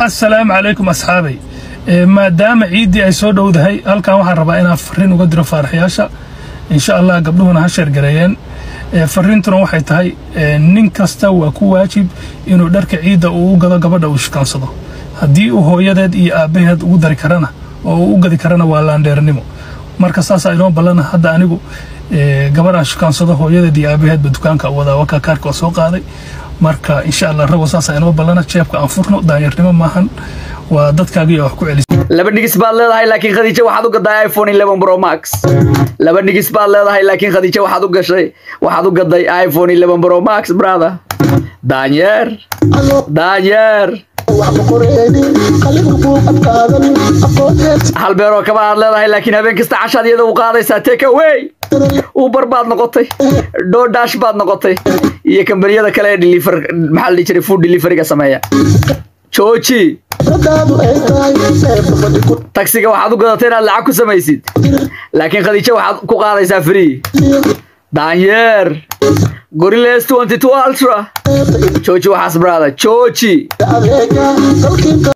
السلام عليكم أصحابي. ما دام عيدي أي سود وذهي هل كان واحد ربعنا فرين وقدر فرحياشة إن شاء الله قبلهنا هشر جريان فرين تروح هاي ننكسته وكواجب إنه درك عيدة وقضى قبل وش كان صده هدي وهو يدد أبيهد وقدر كرنا وقدر كرنا ولا ندير نمو مركز ساسا إنه بلنا هذا أنيقو قبل وش كان صده هو يدد أبيهد بدكان كأوضا وككارك وسوق هذا marka insha Allah rabo saas aynu balana jeebka aan furno daayirnimo maahan waa dadkaaga wax ku celisay laba nigis baad leedahay laakiin Khadija waxaad u gaday iPhone 11 Pro Max laba nigis baad leedahay laakiin Khadija waxaad u gaday iPhone 11 Pro Max brother Daniel hal beero kaba aad leedahay laakiin habeen kasta cashadeeda u qaadaysaa take away Uber baad noqotay DoorDash baad noqotay iyo kambariyada kale deliver maxaa la jiray food delivery ga sameeya jooji taxiga waxaad u gadatay inaad lacag ku samaysid laakiin Khadija waxaad ku qaadaysaa free Daniel Gorilla S22 Ultra jooji waxaas brother jooji